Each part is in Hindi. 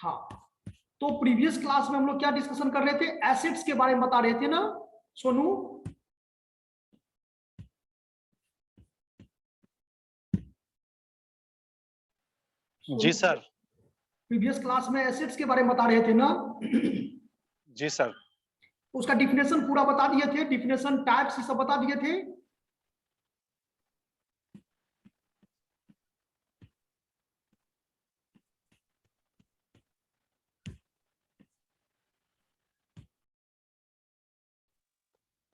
हाँ, तो प्रीवियस क्लास में हम लोग क्या डिस्कशन कर रहे थे, एसिड्स के बारे में बता रहे थे ना सोनू। जी सर। प्रीवियस क्लास में एसिड्स के बारे में बता रहे थे ना। जी सर। उसका डिफिनेशन पूरा बता दिए थे, डिफिनेशन टाइप्स ये सब बता दिए थे।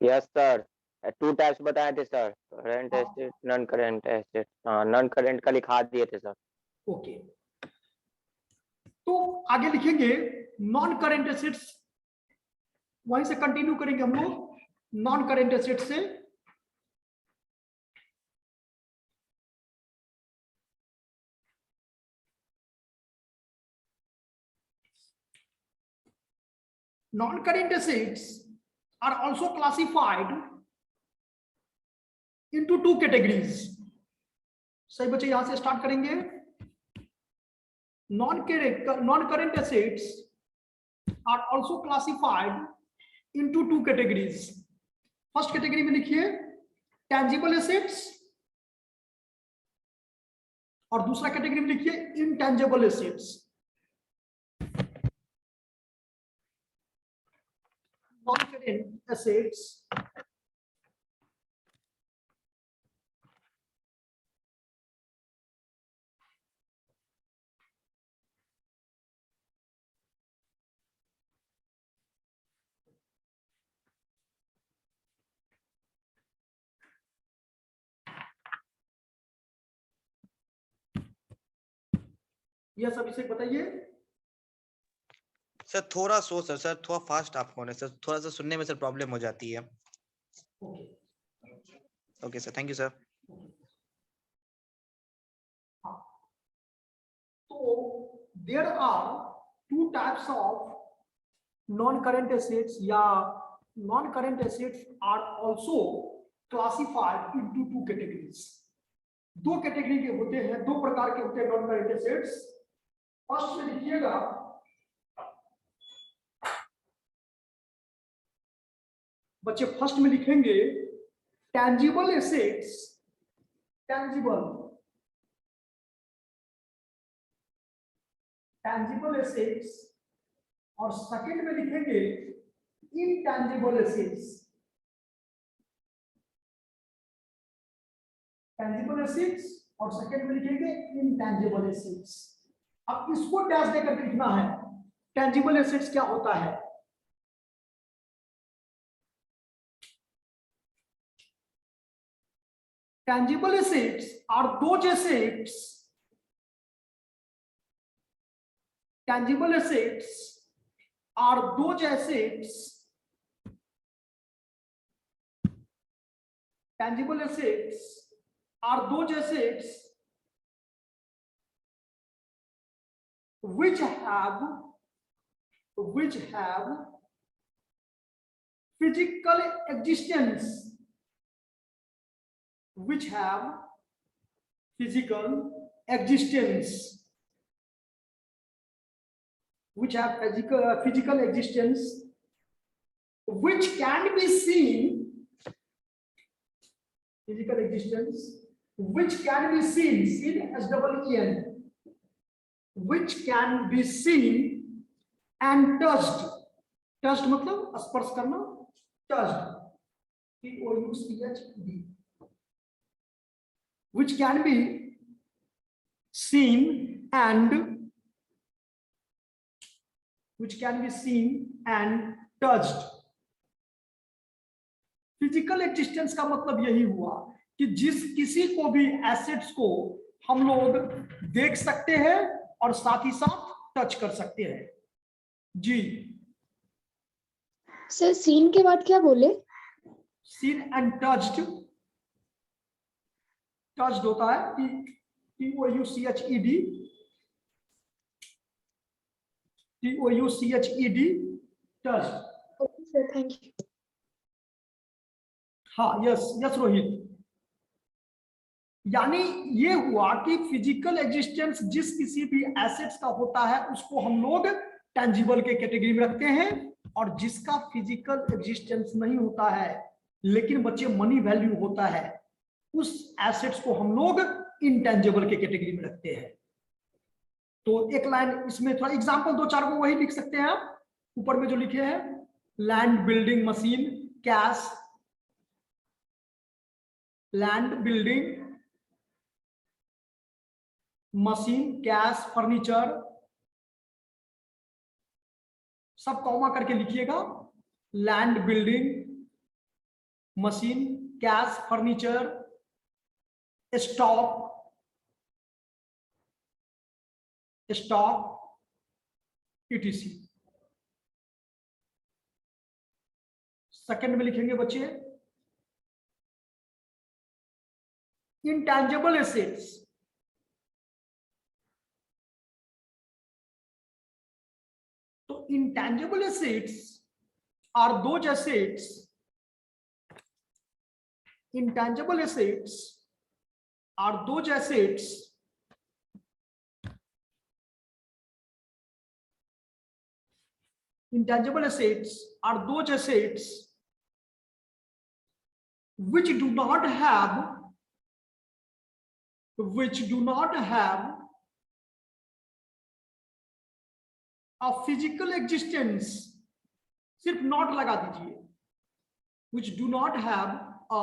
यस सर, 2 टाइप्स बताए थे sir, current acid, non current acid. हाँ, नॉन करंट का लिखा दिए थे सर। ओके, तो आगे लिखेंगे नॉन करंट एसिड्स, वहीं से कंटिन्यू करेंगे हम लोग नॉन करंट एसिड से। Non-current acids are also classified into 2 categories. सही बच्चे, यहां से स्टार्ट करेंगे। Non-current acids are also classified into 2 categories. First category में लिखिए tangible acids, और दूसरा कैटेगरी में लिखिए intangible acids. Non-current acids यह सब इसे बताइए। सर थोड़ा सो सर थोड़ा फास्ट आप होने सर, थोड़ा सा सुनने में सर प्रॉब्लम हो जाती है। Okay sir, thank you sir. तो there are 2 types of non current acids, या non current acids are also classified into 2 categories. 2 category के होते हैं, 2 प्रकार के होते हैं नॉन करंट एसिड्स। फर्स्ट में लिखिएगा बच्चे, फर्स्ट में लिखेंगे टैंजिबल एसिड्स, टैंजिबल एसिड्स, और सेकंड में लिखेंगे इनटैंजिबल एसिड्स। टैंजिबल एसिड्स और सेकंड में लिखेंगे इनटैंजिबल एसिड्स। अब इसको डैश देकर लिखना है। टैंजिबल एसिड्स क्या होता है? Tangible acids are those acids, tangible acids are those acids, tangible acids are those acids which have physical existence, which have physical existence, which have physical existence, which can be seen, physical existence, which can be seen, seen as double-E-N, which can be seen and touched, touched मतलब स्पर्श करना, touched, Touched, which can be seen and touched। Physical existence का मतलब यही हुआ कि जिस किसी को भी एसिड्स को हम लोग देख सकते हैं और साथ ही साथ टच कर सकते हैं। जी सर, सीन के बाद क्या बोले? सीन एंड टच्ड, टच्ड होता है TOUCHED, touched. Okay sir, thank you. हाँ, यस रोहित। यानी ये हुआ कि फिजिकल एग्जिस्टेंस जिस किसी भी एसेट्स का होता है उसको हम लोग टेंजिबल के कैटेगरी में रखते हैं, और जिसका फिजिकल एग्जिस्टेंस नहीं होता है लेकिन बच्चे मनी वैल्यू होता है उस एसेट्स को हम लोग इंटेंजिबल के कैटेगरी में रखते हैं। तो एक लाइन इसमें थोड़ा एग्जांपल दो चार को वही लिख सकते हैं आप, ऊपर में जो लिखे हैं, land, building, machine, cash, land, building, machine, cash, furniture, सब कॉमा करके लिखिएगा। Land, building, machine, cash, furniture, stock, etc। Second में लिखेंगे बच्चे इंटेंजिबल एसेट्स। तो intangible assets are those assets, intangible assets are those assets intangible assets are those assets which do not have a physical existence, सिर्फ नॉट लगा दीजिए, which do not have a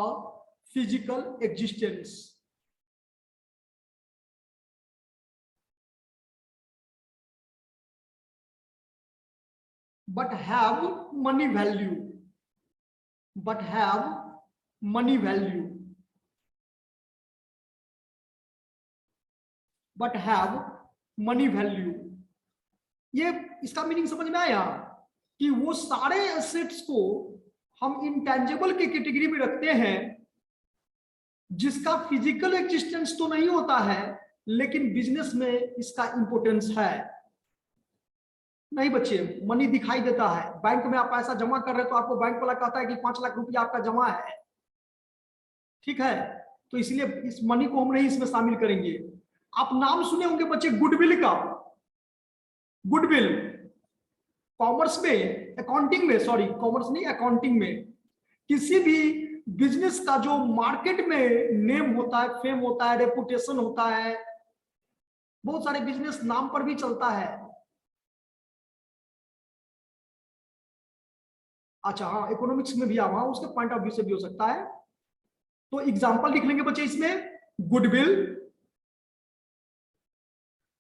physical existence, but have money value, but have money value, but have money value। ये इसका मीनिंग समझ में आया कि वो सारे एसेट्स को हम इंटेंजिबल के कैटेगरी में रखते हैं जिसका फिजिकल एग्जिस्टेंस तो नहीं होता है लेकिन बिजनेस में इसका इंपॉर्टेंस है। नहीं बच्चे, मनी दिखाई देता है, बैंक में आप पैसा जमा कर रहे हो तो आपको बैंक वाला कहता है कि 5 लाख रुपया आपका जमा है, ठीक है, तो इसलिए इस मनी को हम नहीं इसमें शामिल करेंगे। आप नाम सुने होंगे बच्चे गुडविल का, गुडविल कॉमर्स में, अकाउंटिंग में, सॉरी कॉमर्स नहीं अकाउंटिंग में, किसी भी बिजनेस का जो मार्केट में नेम होता है, फेम होता है, रेपुटेशन होता है, बहुत सारे बिजनेस नाम पर भी चलता है। अच्छा हाँ, इकोनॉमिक्स में भी वहां उसके पॉइंट ऑफ व्यू से भी हो सकता है। तो एग्जांपल लिख लेंगे बच्चे इसमें, गुडविल,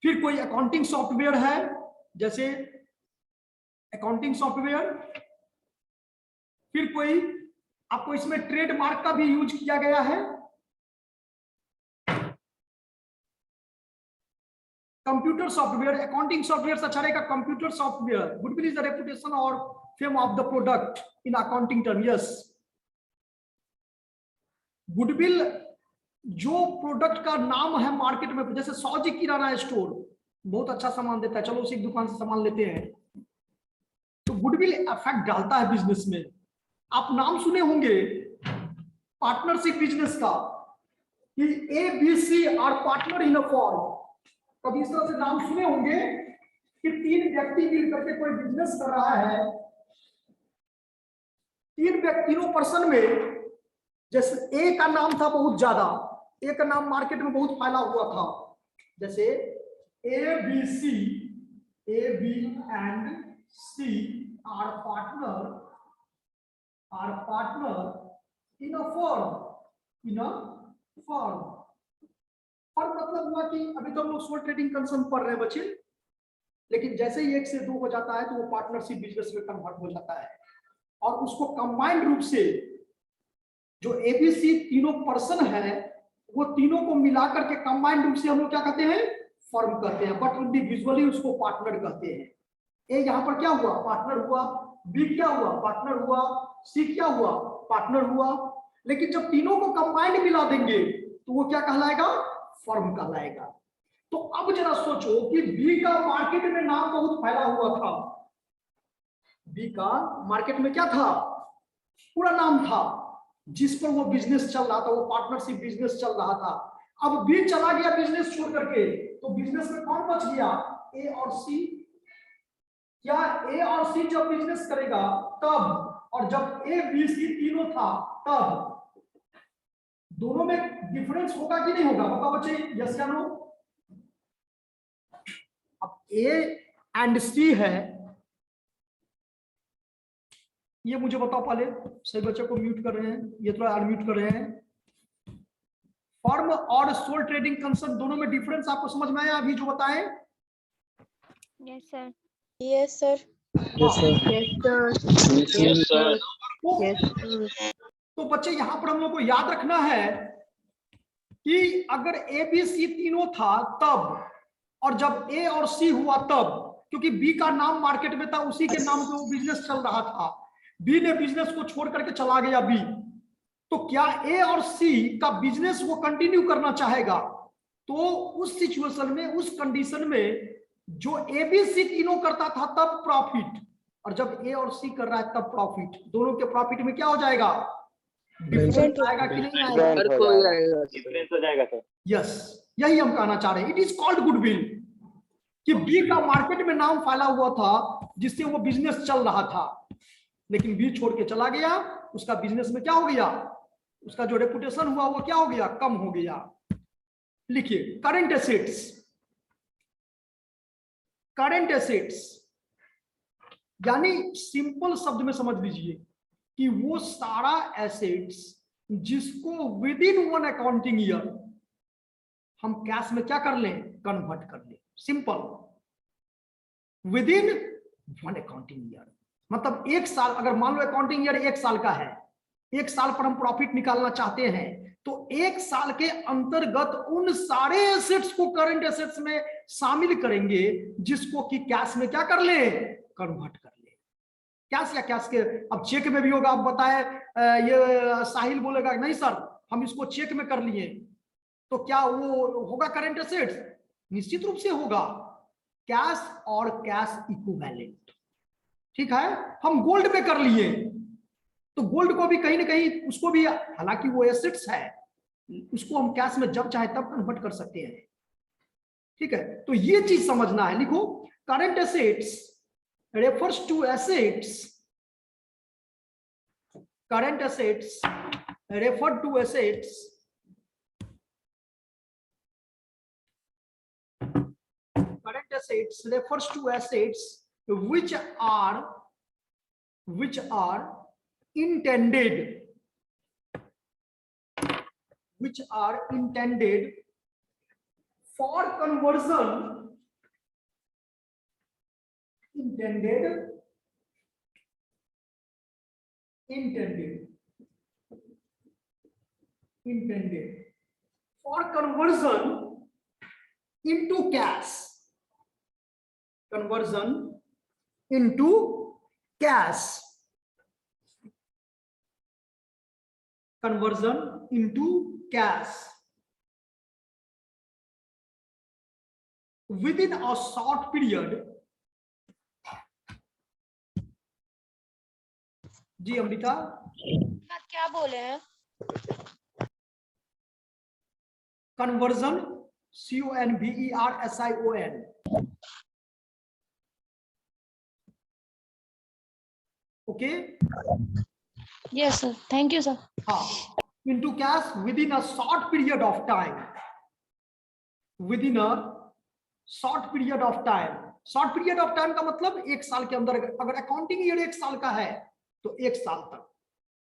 फिर कोई अकाउंटिंग सॉफ्टवेयर है जैसे अकाउंटिंग सॉफ्टवेयर, फिर कोई आपको इसमें ट्रेडमार्क का भी यूज किया गया है, कंप्यूटर सॉफ्टवेयर, अकाउंटिंग सॉफ्टवेयर अच्छा रहेगा computer software. Goodwill is the reputation और fame of the product in accounting term. Yes, goodwill जो प्रोडक्ट का नाम है मार्केट में, जैसे सौजी किराना स्टोर बहुत अच्छा सामान देता है, चलो उसी दुकान से सामान लेते हैं, तो गुडविल इफेक्ट डालता है बिजनेस में। आप नाम सुने होंगे पार्टनरशिप बिजनेस का कि ABC are partner in a form, कभी इस तरह से नाम सुने होंगे कि 3 व्यक्ति मिलकर के कोई बिजनेस कर रहा है, 3 पर्सन में, जैसे ए का नाम था बहुत ज्यादा, ए का नाम मार्केट में बहुत फैला हुआ था, जैसे ABC, A, B and C are partner in a firm, firm मतलब हुआ कि अभी तो हम लोग सोल ट्रेडिंग कंसर्न पढ़ रहे हैं बच्चे, लेकिन जैसे ही 1 से 2 हो जाता है तो वो पार्टनरशिप बिजनेस में कन्वर्ट हो जाता है, और उसको कंबाइंड रूप से जो ABC 3 पर्सन है वो तीनों को मिलाकर के कंबाइंड रूप से हम लोग क्या कहते हैं, फर्म कहते हैं, बट इंडिविजुअली उसको पार्टनर कहते हैं। ए यहाँ पर क्या हुआ, पार्टनर हुआ, बी क्या हुआ, पार्टनर हुआ, सी क्या हुआ, पार्टनर हुआ, लेकिन जब तीनों को कंबाइंड मिला देंगे तो वो क्या कहलाएगा, फर्म कहलाएगा। तो अब जरा सोचो कि बी का मार्केट में नाम बहुत फैला हुआ था, बी का मार्केट में क्या था, पूरा नाम था, जिस पर वो बिजनेस चल रहा था, वो पार्टनरशिप बिजनेस चल रहा था। अब बी चला गया बिजनेस छोड़ करके, तो बिजनेस में कौन बच गया? ए और सी। क्या ए और सी जब बिजनेस करेगा तब, और जब ए बी सी तीनों था तब, दोनों में डिफरेंस होगा कि नहीं होगा? बताओ बच्चे, यस या नो? अब ए एंड सी है, ये मुझे बताओ पहले। सही बच्चे को म्यूट कर रहे हैं, ये थोड़ा अनम्यूट कर रहे हैं। फर्म और सोल ट्रेडिंग कंसर्न दोनों में डिफरेंस आपको समझ में आया अभी जो बताएं? Yes sir. Yes sir. तो बच्चे यहां पर हम लोग को याद रखना है कि अगर ए बी सी तीनों था तब, और जब ए और सी हुआ तब, क्योंकि बी का नाम मार्केट में था, उसी के नाम पे वो बिजनेस चल रहा था, बी ने बिजनेस को छोड़ करके चला गया बी, तो क्या ए और सी का बिजनेस वो कंटिन्यू करना चाहेगा? तो उस सिचुएशन में, उस कंडीशन में, जो ए बी सी तीनों करता था तब प्रॉफिट, और जब ए और सी कर रहा है तब प्रॉफिट, दोनों के प्रॉफिट में क्या हो जाएगा? डिफरेंस आएगा कि नहीं आएगा? डिफरेंस हो जाएगा सर। यस, यही हम कहना चाह रहे हैं। इट इज कॉल्ड गुडविल, कि बी का मार्केट में नाम फैला हुआ था जिससे वो बिजनेस चल रहा था, लेकिन बी छोड़ के चला गया, उसका बिजनेस में क्या हो गया? उसका जो रेपुटेशन हुआ वो क्या हो गया? कम हो गया। लिखिए, करंट एसेट्स। करंट एसेट्स यानी सिंपल शब्द में समझ लीजिए कि वो सारा एसेट्स जिसको with in one accounting year हम कैश में क्या कर लें? कन्वर्ट कर लें। Simple, with in one accounting year, मतलब एक साल, अगर मान लो अकाउंटिंग ईयर एक साल का है, एक साल पर हम प्रॉफिट निकालना चाहते हैं, तो एक साल के अंतर्गत उन सारे एसेट्स को करंट एसेट्स में शामिल करेंगे जिसको कि कैश में क्या कर ले? कन्वर्ट कर ले। कैश या कैश के, अब चेक में भी होगा। आप बताए, ये साहिल बोलेगा नहीं सर हम इसको चेक में कर लिए, तो क्या वो होगा करंट एसेट्स? निश्चित रूप से होगा। कैश और कैश इक्विवेलेंट, ठीक है। हम गोल्ड में कर लिए, तो गोल्ड को भी कहीं ना कहीं, उसको भी, हालांकि वो एसेट्स है, उसको हम कैश में जब चाहे तब कन्वर्ट कर सकते हैं, ठीक है। तो ये चीज समझना है। लिखो, current assets refers to assets, current assets refer to assets current assets refers to assets which are intended for conversion, intended for conversion into cash, conversion into cash, conversion into cash within a short period। जी अमृता, क्या बोले हैं? Conversion, CONVERSION, okay. Yes sir, thank you sir. हाँ, into cash within a short period of time, within a short period of time। Short period of time का मतलब एक साल के अंदर, अगर अकाउंटिंग ईयर एक साल का है तो एक साल तक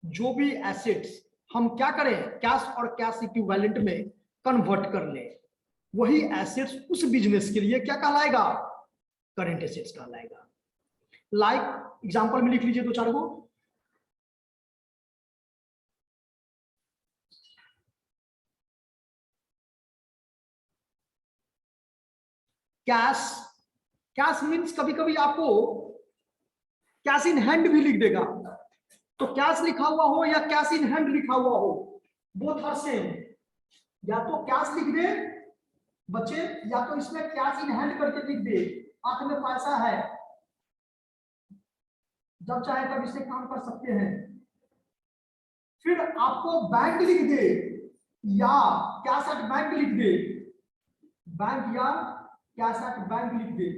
जो भी एसेट्स हम क्या करें, कैश और कैश इक्विवेलेंट में कन्वर्ट कर लें, वही एसेट्स उस बिजनेस के लिए क्या कहलाएगा? करंट एसेट्स कहलाएगा। लाइक एग्जांपल में लिख लीजिए दो चार को। कैश, कैश मीन्स कभी कभी आपको कैश इन हैंड भी लिख देगा, तो कैश लिखा हुआ हो या कैश इन हैंड लिखा हुआ हो, बोथ आर सेम। या तो कैश लिख दे बच्चे, या तो इसमें कैश इन हैंड करके लिख दे, हाथ में पैसा है, जब चाहे तब इससे काम कर सकते हैं। फिर आपको बैंक लिख दे, या कैश एट बैंक लिख दे, बैंक या कैश एट बैंक लिख दे।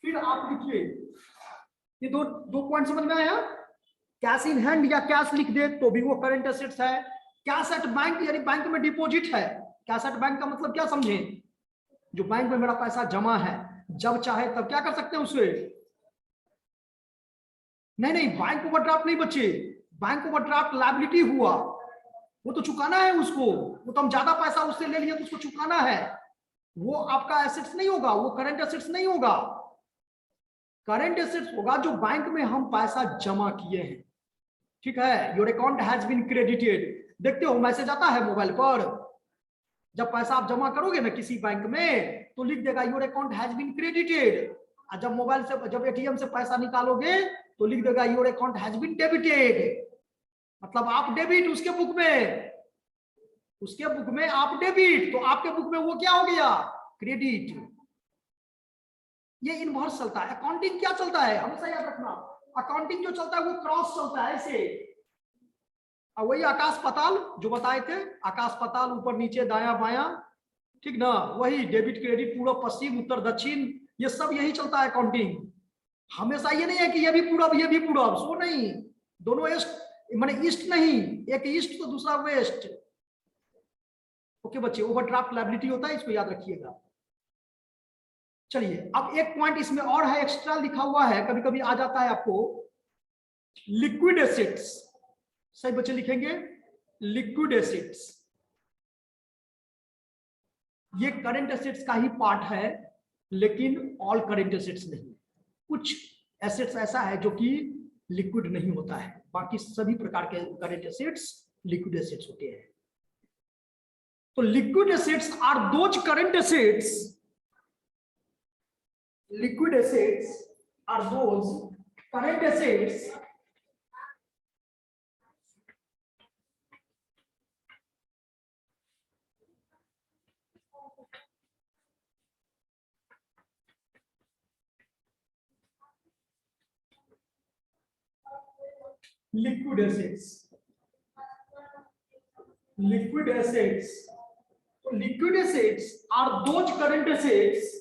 फिर आप लिखिए, ये दो पॉइंट समझ में आया? कैश इन हैंड या कैश लिख दे तो भी वो करंट एसेट्स है। कैश एट बैंक यानी बैंक में डिपॉजिट है। कैश एट बैंक का मतलब क्या समझे? जो बैंक में मेरा पैसा जमा है, जब चाहे तब क्या कर सकते हैं उससे? नहीं, बैंक ओवरड्राफ्ट नहीं बच्चे, बैंक ओवरड्राफ्ट लायबिलिटी हुआ, वो तो चुकाना है उसको, वो तो हम ज्यादा पैसा उससे ले लिए तो उसको चुकाना है, वो आपका एसेट्स नहीं होगा, वो करंट एसेट्स नहीं होगा। करंट एसेट्स होगा जो बैंक में हम पैसा जमा किए हैं, ठीक है। Your account has been credited, देखते हो मैसेज आता है मोबाइल पर, जब पैसा आप जमा करोगे ना किसी बैंक में तो लिख देगा your account has been credited, और जब मोबाइल से जब एटीएम से पैसा निकालोगे तो लिख देगा your account has been debited, मतलब आप डेबिट, उसके बुक में आप डेबिट, तो आपके बुक में वो क्या हो गया? क्रेडिट। ये इनवर्स चलता है। अकाउंटिंग क्या चलता है हमेशा याद रखना, अकाउंटिंग जो चलता है वो क्रॉस चलता है ऐसे, और वही आकाश पाताल जो बताए थे, आकाश पाताल ऊपर नीचे दाया बाया, ठीक ना, वही डेबिट क्रेडिट, पूर्व पश्चिम उत्तर दक्षिण, ये सब यही चलता है अकाउंटिंग। हमेशा ये नहीं है कि ये भी पूरब ये भी पूरब, सो नहीं, दोनों ईस्ट माने ईस्ट नहीं, एक ईस्ट तो दूसरा वेस्ट। ओके बच्चे, ओवरड्राफ्ट लायबिलिटी होता है, इसको याद रखिएगा। चलिए अब एक पॉइंट इसमें और है, एक्स्ट्रा लिखा हुआ है, कभी कभी आ जाता है आपको, लिक्विड एसेट्स। सही बच्चे लिखेंगे, लिक्विड एसेट्स, ये करंट एसेट्स का ही पार्ट है, लेकिन ऑल करंट एसेट्स नहीं। कुछ एसेट्स ऐसा है जो कि लिक्विड नहीं होता है, बाकी सभी प्रकार के करंट एसेट्स लिक्विड एसेट्स होते हैं। तो liquid assets are those current assets, liquid assets are those current assets liquid assets, liquid assets, so liquid assets are those current assets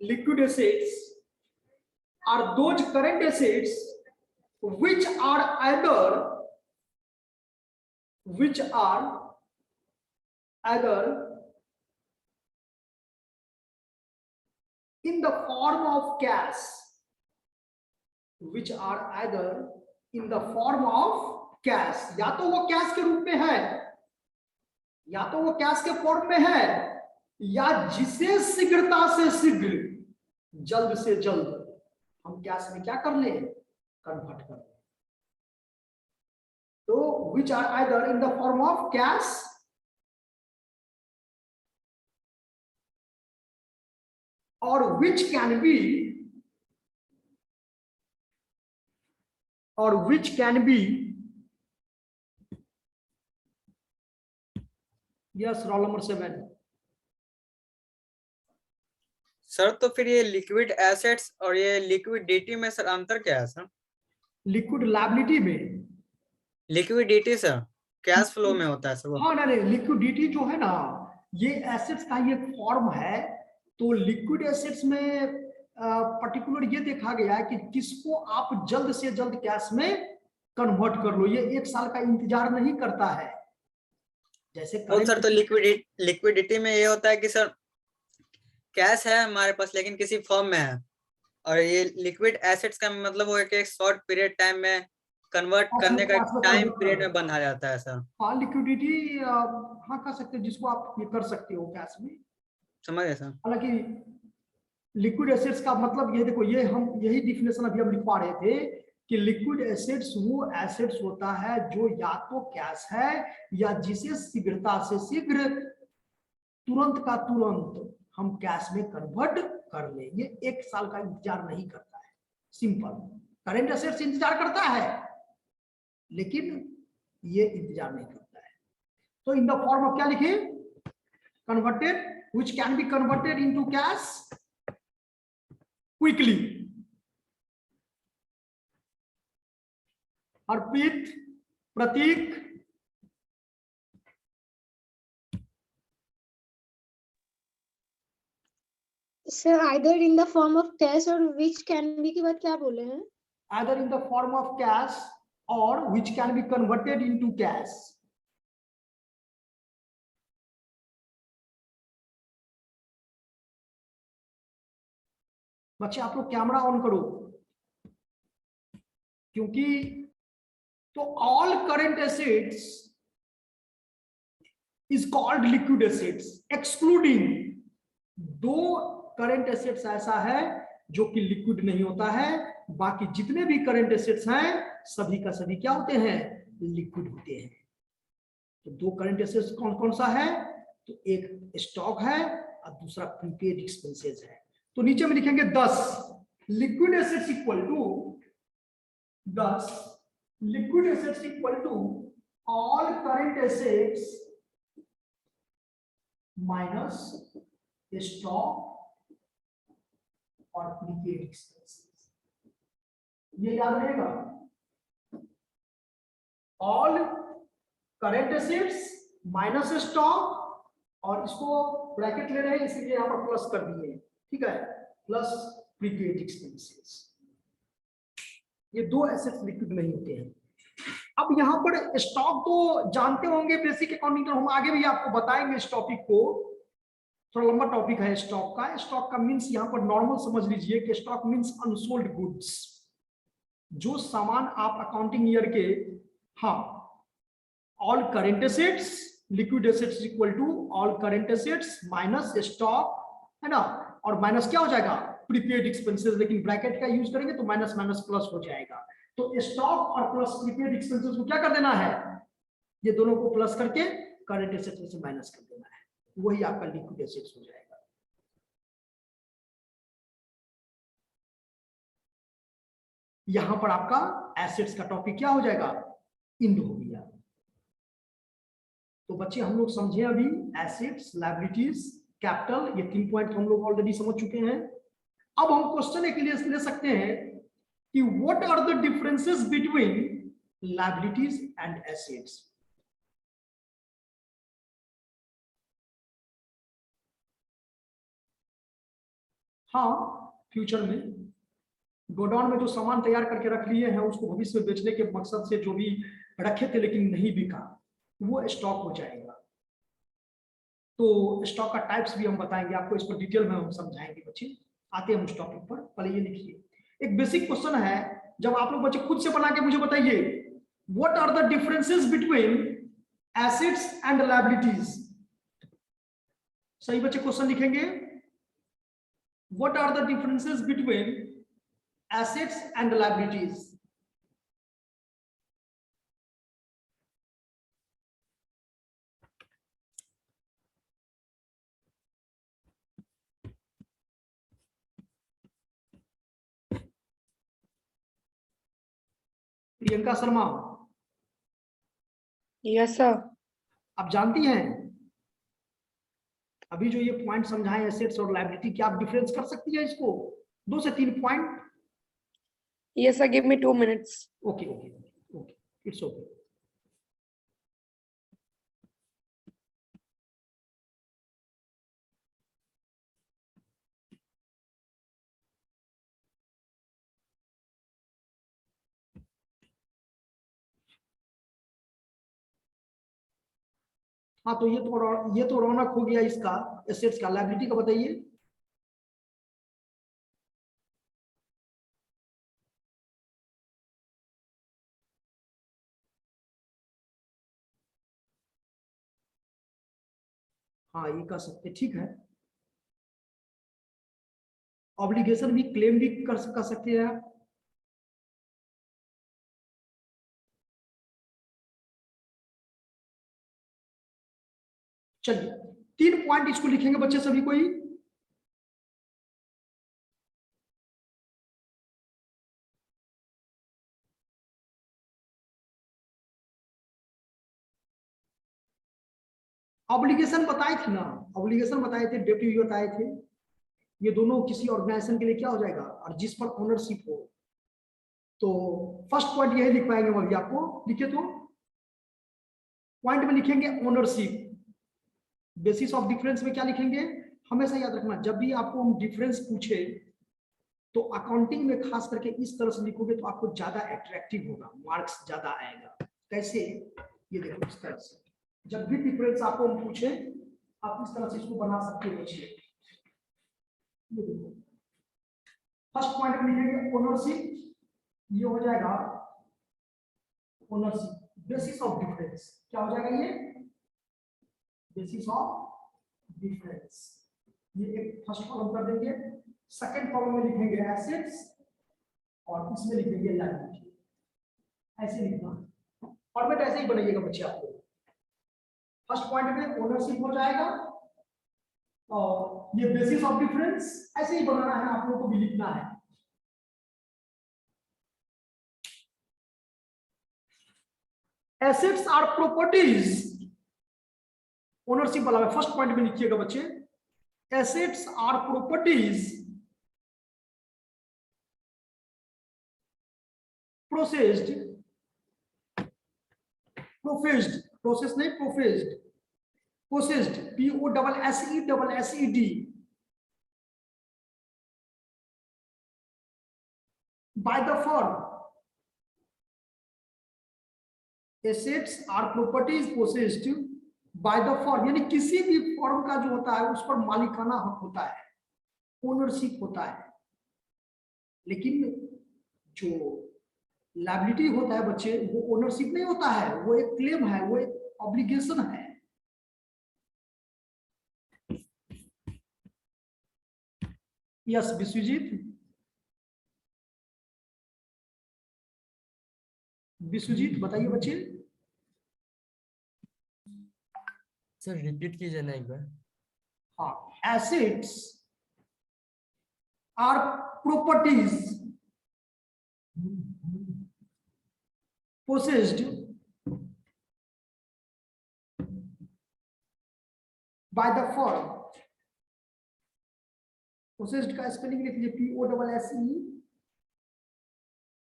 liquid assets are those current assets which are either in the form of cash, which are either in the form of cash, या तो वो कैश के रूप में है, या तो वो कैश के फॉर्म में है, या जिसे शीघ्रता से शीघ्र, जल्द से जल्द हम कैश में क्या कर ले, कन्वर्ट कर ले। तो which are either in the form of cash or which can be yes, roll number 7 sir. तो फिर ये लिक्विड एसेट्स और ये लिक्विडिटी में सर अंतर क्या है सर? लिक्विड लायबिलिटी में, लिक्विडिटी सर कैश फ्लो में होता है सर वो। हाँ नहीं, लिक्विडिटी जो है ना, ये एसेट्स का ये फॉर्म है। तो लिक्विड एसेट्स में पर्टिकुलर ये देखा गया है कि किसको आप जल्द से जल्द कैश में कन्वर्ट कर लो, ये 1 साल का इंतजार नहीं करता है। जैसे सर तो लिक्विडिटी में ये होता है कि सर कैश है हमारे पास लेकिन किसी फॉर्म में है, और ये लिक्विड एसेट्स का मतलब वो है कि एक शॉर्ट पीरियड टाइम में कन्वर्ट करने का टाइम पीरियड में बंधा जाता है सर। हाँ लिक्विडिटी हाँ कर सकते हो, जिसको आप ये कर सकते हो कैश में, समझ गए सर। हालांकि लिक्विड एसेट्स का मतलब ये देखो, ये हम यही डिफिनेशन अभी हम लिखवा रहे थे कि लिक्विड एसेट्स वो एसेट्स होता है जो या तो कैश है या जिसे शीघ्रता से शीघ्र, तुरंत का तुरंत हम कैश में कन्वर्ट कर ले। ये 1 साल का इंतजार नहीं करता है, सिंपल। करंट एसेट्स इंतजार करता है लेकिन ये इंतजार नहीं करता है। तो इन द फॉर्म ऑफ क्या लिखे, converted, which can be converted into cash quickly. Arpit, Pratik, sir either in the form of cash or which can be के बाद क्या बोले हैं? either in the form of cash or which can be converted into cash. बच्चे आप लोग कैमरा ऑन करो, क्योंकि तो all current assets is called liquid assets excluding दो करंट एसेट्स ऐसा है जो कि लिक्विड नहीं होता है, बाकी जितने भी करंट एसेट्स हैं सभी का सभी क्या होते हैं, लिक्विड होते हैं। तो दो करंट एसेट्स कौन कौन सा है, तो एक स्टॉक है और दूसरा प्रीपेड एक्सपेंसेस है। तो नीचे में लिखेंगे 10 liquid assets equal to 10 liquid assets equal to all current assets minus stock और प्रीपेड एक्सपेंसेस। ये याद रहेगा, all current assets minus stock, और इसको ब्रैकेट ले रहे हैं इसलिए यहां पर प्लस कर दिए, ठीक है, प्लस प्रीपेड एक्सपेंसेस। ये दो एसेट्स लिक्विड नहीं होते हैं। अब यहां पर स्टॉक तो जानते होंगे, बेसिक अकाउंटिंग हम आगे भी आपको बताएंगे इस टॉपिक को, थोड़ा लंबा टॉपिक है स्टॉक का। स्टॉक का मींस यहां पर नॉर्मल समझ लीजिए कि स्टॉक मींस अनसोल्ड गुड्स, जो सामान आप अकाउंटिंग ईयर के, हाँ, all current assets liquid assets equal to all current assets minus stock, है ना, और माइनस क्या हो जाएगा, प्रीपेड एक्सपेंसेस, लेकिन ब्रैकेट का यूज करेंगे तो माइनस माइनस प्लस हो जाएगा। तो स्टॉक और प्लस प्रीपेड एक्सपेंसेस को क्या कर देना है, ये दोनों को प्लस करके करंट एसेट्स में से माइनस कर देना है, वही आपका लिक्विड एसेट्स हो जाएगा। यहां पर आपका एसेट्स का टॉपिक क्या हो जाएगा, इंड हो गया। तो बच्चे हम लोग समझे अभी एसेट्स, लायबिलिटीज, कैपिटल, ये 3 पॉइंट हम लोग ऑलरेडी समझ चुके हैं। अब हम क्वेश्चन एक ले सकते हैं कि what are the differences between liabilities and assets. हाँ, फ्यूचर में गोडाउन में जो सामान तैयार करके रख लिए हैं उसको भविष्य में बेचने के मकसद से जो भी रखे थे लेकिन नहीं बिका, वो स्टॉक हो जाएगा। तो स्टॉक का टाइप्स भी हम बताएंगे आपको, इस पर डिटेल में हम समझाएंगे बच्चे। आते हैं हम उस टॉपिक पर, पहले ये लिखिए, एक बेसिक क्वेश्चन है, जब आप लोग बच्चे खुद से बना के मुझे बताइए, what are the differences between assets and liabilities. सही बच्चे क्वेश्चन लिखेंगे, what are the differences between assets and liabilities। Priyanka Sharma, yes sir. आप जानती हैं अभी जो ये पॉइंट समझाएं एसेट्स और लायबिलिटी, क्या आप डिफरेंस कर सकती है इसको, 2 से 3 point? Yes sir, give me 2 minutes. Okay, it's okay. हाँ, तो ये तो रौनक हो गया इसका, एसेट्स का। लायबिलिटी का बताइए। हाँ, ये कर सकते, ठीक है। ऑब्लिगेशन भी, क्लेम भी कर सकते हैं आप। चलिए 3 पॉइंट इसको लिखेंगे बच्चे सभी कोई। ऑब्लिगेशन बताए थे ना, ऑब्लिगेशन बताए थे, डेट भी बताए थे। ये दोनों किसी ऑर्गेनाइजेशन के लिए क्या हो जाएगा, और जिस पर ओनरशिप हो। तो फर्स्ट पॉइंट यही लिख पाएंगे अभी आपको, लिखे तो पॉइंट में लिखेंगे ओनरशिप। बेसिस ऑफ डिफरेंस में क्या लिखेंगे, हमेशा याद रखना जब भी आपको हम डिफरेंस पूछे तो अकाउंटिंग में खास करके इस तरह से लिखोगे तो आपको ज्यादा अट्रैक्टिव होगा, मार्क्स ज्यादा आएगा। कैसे, ये देखो इस तरह से जब भी डिफरेंस आपको हम पूछे आप इस तरह से इसको बना सकते हो। ये देखो फर्स्ट पॉइंट में लिखेंगे ओनरशिप, ये हो जाएगा ओनरशिप। बेसिस ऑफ डिफरेंस क्या हो जाएगा, ये बेसिस ऑफ डिफरेंस, ये एक फर्स्ट कॉलम कर देंगे। सेकंड कॉलम में लिखेंगे एसेट्स और इसमें लिखेंगे लायबिलिटी। ऐसे लिखना, फॉर्मेट ऐसे ही बनाइएगा बच्चे आपको। फर्स्ट पॉइंट में ओनरशिप हो जाएगा और ये बेसिस ऑफ डिफरेंस ऐसे ही बनाना है, आप लोगों को भी लिखना है। एसेट्स आर प्रॉपर्टीज, ओनरशिप वाला फर्स्ट पॉइंट में लिखिएगा बच्चे, assets are properties processed, process नहीं professed, processed POSSED by the firm। Assets are properties possessed by the firm, यानी किसी भी फर्म का जो होता है उस पर मालिकाना हक होता है, ओनरशिप होता है। लेकिन जो लायबिलिटी होता है बच्चे, वो ओनरशिप नहीं होता है, वो एक क्लेम है, वो एक ऑब्लिगेशन है। यस विश्वजीत, विश्वजीत बताइए बच्चे। सर रिपीट कीजिए ना एक बार। हाँ, assets are properties possessed by the firm। possessed का स्पेलिंग लिख लीजिए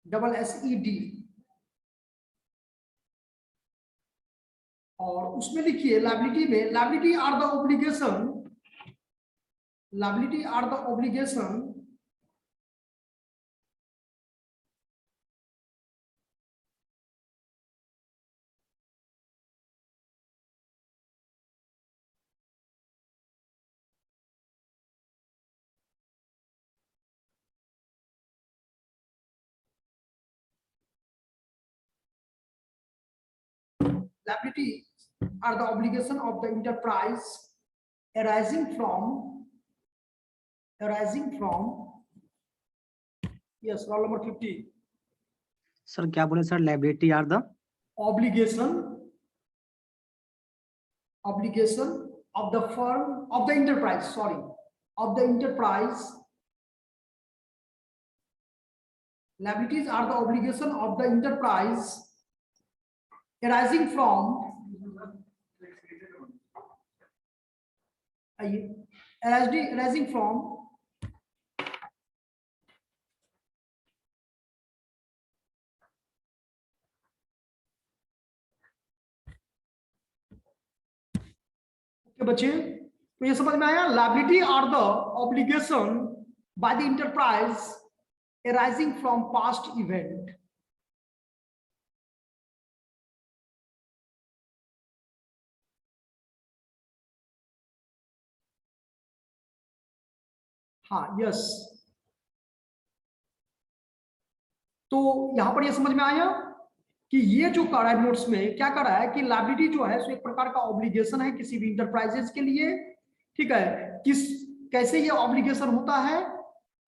POSSED और उसमें लिखिए लायबिलिटी में, liability are the obligation, liability are the obligation liability are the obligation of the enterprise arising from yes roll number 50 sir क्या बोले sir, liability are the obligation of the firm of the enterprise, sorry, of the enterprise, liabilities are the obligation of the enterprise arising from arising from बच्चे, तो ये समझ में आया। Liability are the obligation by the enterprise arising from past event। हाँ यस, तो यहां पर ये समझ में आया कि ये जो कर रहा है नोट्स में, क्या कर रहा है कि लायबिलिटी जो है सो एक प्रकार का ऑब्लिगेशन है किसी भी इंटरप्राइजेस के लिए, ठीक है। कैसे ये ऑब्लिगेशन होता है,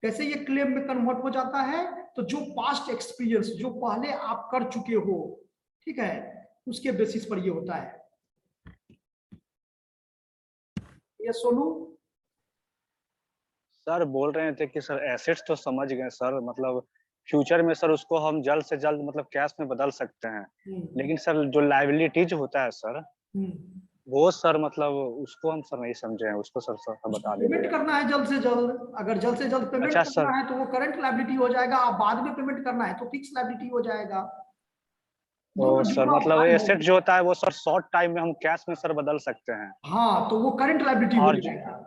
कैसे ये क्लेम में कन्वर्ट हो जाता है, तो जो पास्ट एक्सपीरियंस, जो पहले आप कर चुके हो, ठीक है, उसके बेसिस पर ये होता है। ये सोनू सर बोल रहे थे कि सर एसेट्स तो समझ गए सर, मतलब फ्यूचर में सर उसको हम जल्द से जल्द मतलब कैश में बदल सकते हैं, लेकिन सर जो लायबिलिटीज होता है सर, वो सर मतलब उसको हम सर नहीं समझे हैं, उसको सर सर बता पेमेंट दीजिए। करना है जल्द से जल्द, अगर जल्द से जल्द पेमेंट अच्छा, करना सर। है तो वो करंट लायबिलिटी हो जाएगा, आप बाद में पेमेंट करना है तो फिक्स लायबिलिटी हो जाएगा। तो दोनों सर जुड़वा मतलब भाई एसेट है। जो होता है वो सर शॉर्ट टाइम में हम कैश में सर बदल सकते हैं। हाँ, तो वो करंट लायबिलिटी हो और जाएगा।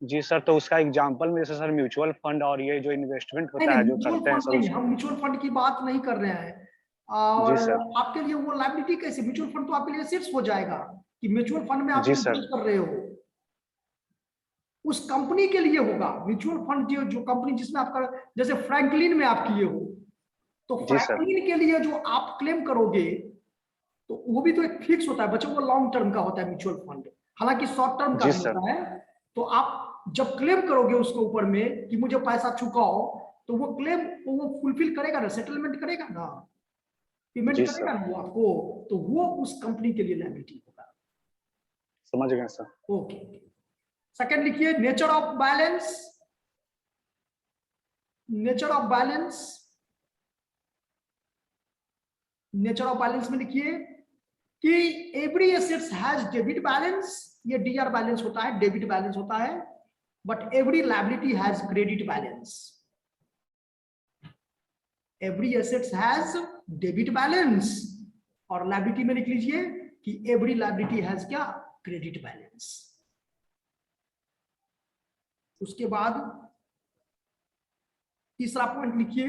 जी सर, तो उसका एग्जांपल में जैसे सर म्यूचुअल फंड और ये जो इन्वेस्टमेंट नहीं होता नहीं, है जो म्यूचुअल करते हैं फंड सर नहीं, उसको। हम म्यूचुअल फंड की बात नहीं कर रहे हैं। और जी सर। आपके लिए वो लायबिलिटी कैसे, म्यूचुअल फंड तो आपके लिए एसेट्स हो जाएगा कि म्यूचुअल फंड में आप जी इन्वेस्ट सर। कर रहे हो, उस कंपनी के लिए होगा म्यूचुअल फंड। जो कंपनी जिसमें आपका, जैसे फ्रैंकलिन में आप किए हो, तो जी सर। फ्रैंकलिन के लिए जो आप क्लेम करोगे तो वो भी तो एक फिक्स होता है बच्चों, वो लॉन्ग टर्म का होता है म्यूचुअल फंड, हालांकि शॉर्ट टर्म का जी भी सर। होता है। तो आप जब क्लेम करोगे उसके ऊपर में कि मुझे पैसा चुकाओ, तो वो क्लेम वो फुलफिल करेगा ना, सेटलमेंट करेगा ना, पेमेंट जी करेगा सर, ना वो आपको, तो वो उस कंपनी के लिए लायबिलिटी होगा। समझ गए सर। ओके, सेकंड लिखिए, nature of balance. Nature of balance, nature of balance में लिखिए कि every assets has debit balance, ये डीआर बैलेंस होता है, डेबिट बैलेंस होता है, but every liability has credit balance. Every assets has debit balance, और लायबिलिटी में लिख लीजिए कि एवरी लायबिलिटी हैज क्या, क्रेडिट बैलेंस। उसके बाद तीसरा पॉइंट लिखिए,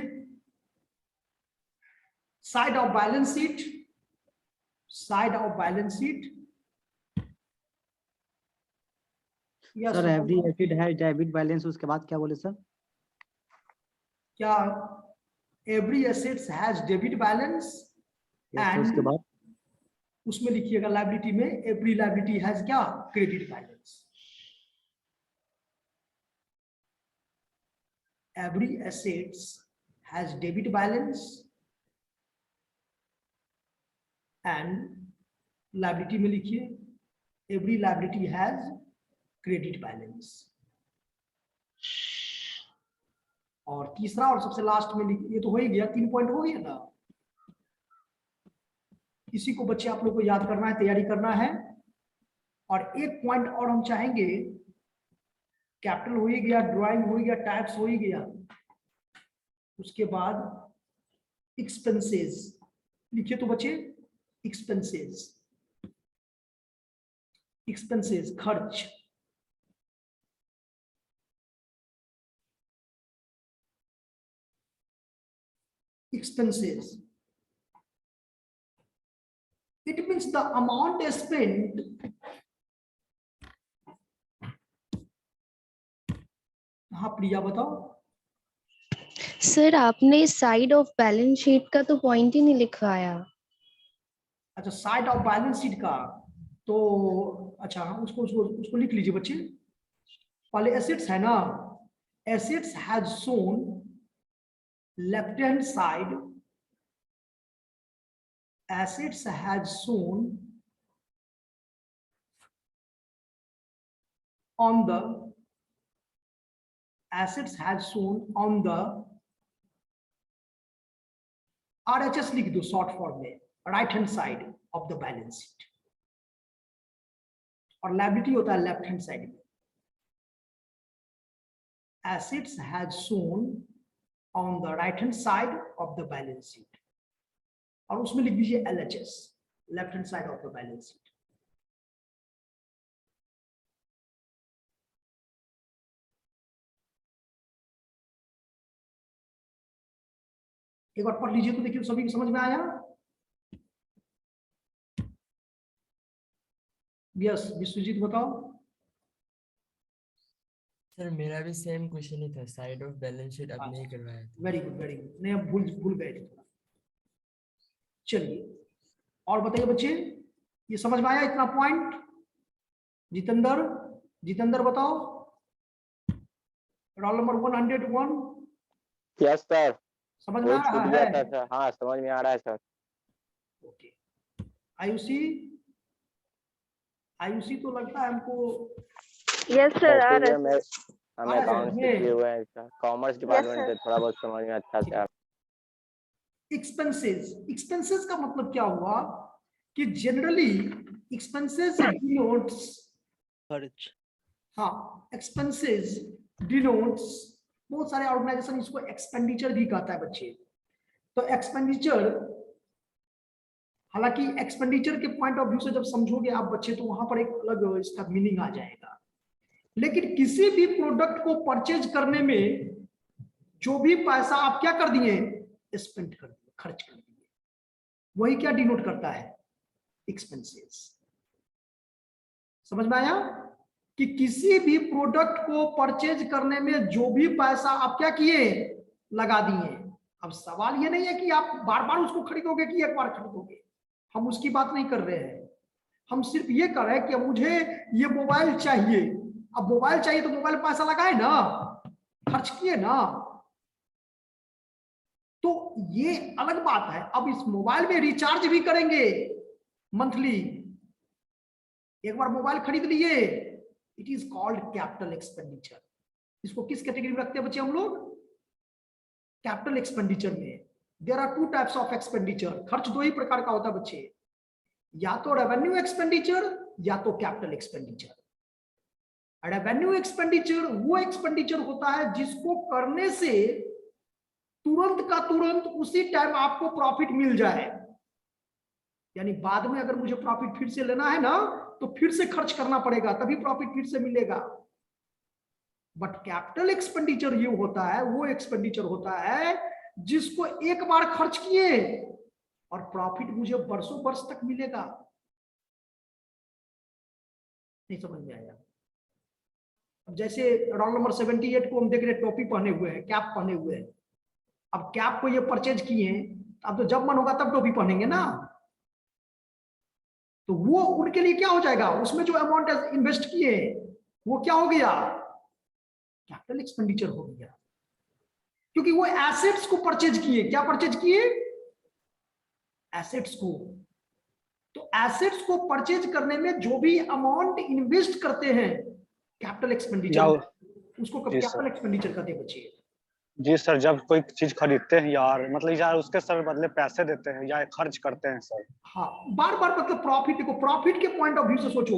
side of balance sheet. Side of balance sheet, sir every asset है डेबिट बैलेंस, उसके बाद क्या बोले सर? क्या, every assets has debit balance Yes, उसके एंड बाद उसमें लिखिएगा लायबिलिटी में एवरी लायबिलिटी हैज क्या, credit balance. Every assets has debit balance and liability में लिखिए every liability has credit balance. और तीसरा और सबसे लास्ट में लिखिए, ये तो हो ही गया, 3 पॉइंट हो गया ना। इसी को बच्चे आप लोग को याद करना है, तैयारी करना है। और एक पॉइंट और हम चाहेंगे, कैपिटल हो ही गया, ड्राइंग हो ही गया, टैक्स हो ही गया, उसके बाद एक्सपेंसेस लिखिए तो बच्चे, एक्सपेंसेस, एक्सपेंसेस खर्च। expenses, it means the amount spent हाँ प्रिया बताओ। सर आपने साइड ऑफ बैलेंस शीट का तो पॉइंट ही नहीं लिखवाया। अच्छा, साइड ऑफ बैलेंस शीट का तो अच्छा, उसको उसको उसको लिख लीजिए बच्चे। पहले एसेट्स है ना, assets has shown left hand side, assets has shown on the, assets has shown on the RHS लिख दो शॉर्ट फॉर्म में, right hand side of the balance sheet, और लायबिलिटी होता है लेफ्ट हैंड साइड में। assets has shown on the right hand side of the balance sheet, और उसमें लिख दीजिए LHS, left hand side of the balance sheet. एक बार पढ़ लीजिए तो देखिए सभी को समझ में आया। यस, विश्वजीत बताओ। सर मेरा भी सेम क्वेश्चन ही था, साइड ऑफ बैलेंस शीट आपने ही करवाया था। Very good, very good. नहीं, अब भूल गए थे थोड़ा। चलिए और बताइए बच्चे, ये समझ में आया इतना पॉइंट? जितेंद्र, जितेंद्र बताओ, रोल नंबर 101। यस सर, समझ में आ वही छूट रहा गया है? था सर। हाँ समझ में आ रहा है सर। ओके, आयुषी, आयुषी तो लगता है हमको। यस सर आ वैसे रहा भी है। हम आ रहा है अकाउंट से समझ किए में? हुए हैं सर, कॉमर्स डिपार्टमेंट से थोड़ा बहुत समझ में अच्छा से। एक्सपेंसेस, एक्सपेंसेस का मतलब क्या हुआ कि जनरली एक्सपेंसेस डिनोट्स, खर्च। हाँ एक्सपेंसेस डिनोट्स, बहुत सारे ऑर्गेनाइजेशन इसको एक्सपेंडिचर भी कहता है बच्चे। तो एक्सपेंडिचर, हालांकि एक्सपेंडिचर के पॉइंट ऑफ व्यू से जब समझोगे आप बच्चे तो वहां पर एक अलग इसका मीनिंग आ जाएगा। लेकिन किसी भी प्रोडक्ट को परचेज करने में जो भी पैसा आप क्या कर दिए, स्पेंड कर दिए, खर्च कर दिए, वही क्या डिनोट करता है, एक्सपेंसेस। समझ में आया कि किसी भी प्रोडक्ट को परचेज करने में जो भी पैसा आप क्या किए, लगा दिए। अब सवाल ये नहीं है कि आप बार बार उसको खरीदोगे कि एक बार खरीदोगे, हम उसकी बात नहीं कर रहे हैं। हम सिर्फ ये कर रहे हैं कि मुझे ये मोबाइल चाहिए। अब मोबाइल चाहिए तो मोबाइल पैसा लगाए ना, खर्च किए ना, तो ये अलग बात है। अब इस मोबाइल में रिचार्ज भी करेंगे मंथली, एक बार मोबाइल खरीद लिए, it is called capital expenditure. इसको किस कैटेगरी में रखते हैं बच्चे हम लोग, कैपिटल एक्सपेंडिचर में। There are two types of expenditure, खर्च दो ही प्रकार का होता है बच्चे, या तो रेवेन्यू एक्सपेंडिचर या तो कैपिटल एक्सपेंडिचर। रेवेन्यू एक्सपेंडिचर वो एक्सपेंडिचर होता है जिसको करने से तुरंत का तुरंत उसी टाइम आपको प्रॉफिट मिल जाए, यानी बाद में अगर मुझे प्रॉफिट फिर से लेना है ना तो फिर से खर्च करना पड़ेगा, तभी प्रॉफिट फिर से मिलेगा। बट कैपिटल एक्सपेंडिचर ये होता है, वो एक्सपेंडिचर होता है जिसको एक बार खर्च किए और प्रॉफिट मुझे बरसों वर्ष तक मिलेगा। नहीं समझ में आया? अब जैसे रोल नंबर 78 को हम देख रहे, टोपी पहने हुए हैं, कैप पहने हुए हैं। अब कैप को ये परचेज किए, अब तो जब मन होगा तब टोपी पहनेंगे ना, तो वो उनके लिए क्या हो जाएगा, उसमें जो अमाउंट इन्वेस्ट किए वो क्या हो गया, कैपिटल एक्सपेंडिचर हो गया, क्योंकि वो एसेट्स को परचेज किए। क्या परचेज किए, एसेट्स को। तो एसेट्स को परचेज करने में जो भी अमाउंट इन्वेस्ट करते हैं कैपिटल एक्सपेंडिचर, उसको कैपिटल एक्सपेंडिचर कहते हैं बच्चे। जी सर, जब कोई चीज खरीदते हैं यार, मतलब यार उसके सर बदले पैसे देते हैं या खर्च करते हैं सर। हाँ, बार बार मतलब प्रॉफिट, देखो प्रॉफिट के पॉइंट ऑफ व्यू से सोचो,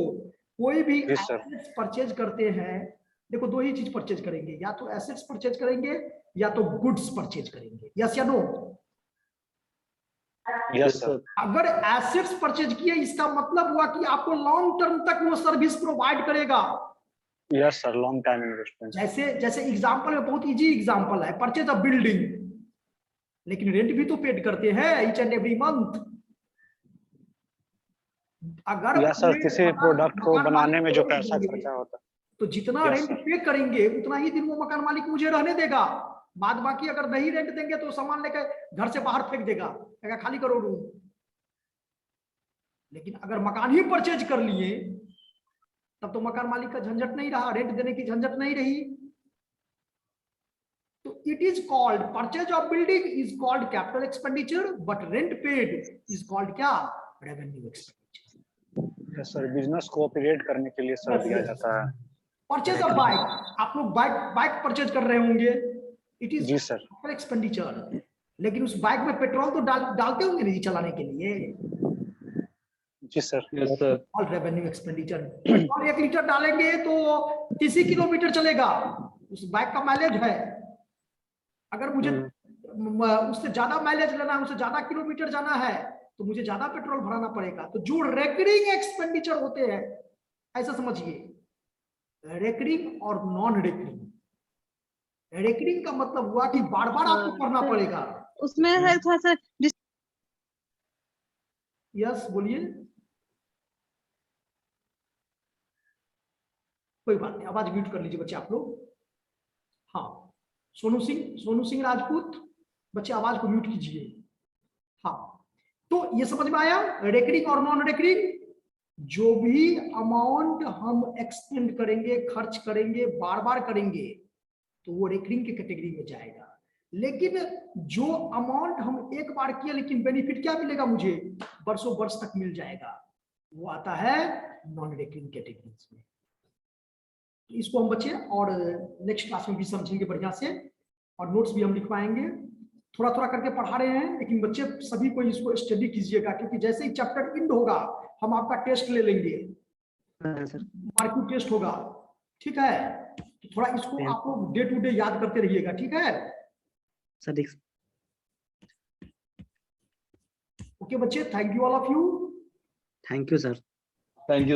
कोई भी एसेट्स परचेज करते हैं, देखो दो ही चीज परचेज करेंगे, या तो एसेट्स परचेज करेंगे या तो गुड्स परचेज करेंगे। यस या नो? Yes sir. अगर एसेट्स परचेज किए इसका मतलब हुआ कि आपको लॉन्ग टर्म तक वो सर्विस प्रोवाइड करेगा। Yes sir, long time investment. जैसे एग्जांपल में, बहुत इजी एग्जांपल है, परचेज अ बिल्डिंग, लेकिन रेंट भी तो पेड करते हैं ईच एंड एवरी मंथ। अगर यस सर, किसी प्रोडक्ट को बनाने में जो पैसा खर्चा होता है, तो जितना रेंट पे करेंगे उतना ही दिन वो मकान मालिक मुझे रहने देगा। बाद बाकी अगर नहीं रेंट देंगे तो सामान लेकर घर से बाहर फेंक देगा, कहेगा खाली करो रूम। लेकिन अगर मकान ही परचेज कर लिए तब तो मकान मालिक का झंझट नहीं रहा, रेंट देने की झंझट नहीं रही। तो it is called purchase of building is called capital expenditure, but rent paid is called क्या, revenue expenditure. Yes sir, business को ऑपरेट करने के लिए सर दिया जाता है। परचेज ऑफ बाइक, आप लोग बाइक परचेज कर रहे होंगे, इट इज जी सर एक्सपेंडिचर। लेकिन उस बाइक में पेट्रोल तो डालते होंगे नहीं चलाने के लिए। जी sir. Yes sir. All revenue expenditure. Petrol 1 litre डालेंगे तो 30 किलोमीटर चलेगा, उस बाइक का माइलेज है। अगर मुझे उससे ज्यादा माइलेज लेना है, उससे ज्यादा किलोमीटर जाना है, तो मुझे ज्यादा पेट्रोल भराना पड़ेगा। तो जो रेकरिंग एक्सपेंडिचर होते हैं, ऐसा समझिए, रेकरिंग और नॉन रेकरिंग। रेकरिंग का मतलब हुआ कि बार बार आपको करना पड़ेगा उसमें है थोड़ा सा। यस बोलिए, कोई बात नहीं, आवाज म्यूट कर लीजिए बच्चे आप लोग। हाँ, सोनू सिंह राजपूत, बच्चे आवाज को म्यूट कीजिए। हाँ, तो ये समझ में आया, रेकरिंग और नॉन रेकरिंग। जो भी अमाउंट हम एक्सपेंड करेंगे, खर्च करेंगे, बार बार करेंगे, तो वो रेकरिंग की कैटेगरी में जाएगा। लेकिन जो अमाउंट हम एक बार किए लेकिन बेनिफिट क्या मिलेगा मुझे, वर्षों वर्ष तक मिल जाएगा, वो आता है नॉन रेकरिंग कैटेगरी में। इसको हम बच्चे और नेक्स्ट क्लास में भी समझेंगे बढ़िया से, और नोट्स भी हम लिखवाएंगे। थोड़ा थोड़ा करके पढ़ा रहे हैं, लेकिन बच्चे सभी को इसको स्टडी कीजिएगा, क्योंकि जैसे ही चैप्टर एंड होगा हम आपका टेस्ट ले लेंगे, सर मार्किंग टेस्ट होगा, ठीक है। तो थोड़ा इसको आप लोग डे टू डे याद करते रहिएगा, ठीक है। सर ओके बच्चे, thank you all of you. Thank you sir. Thank you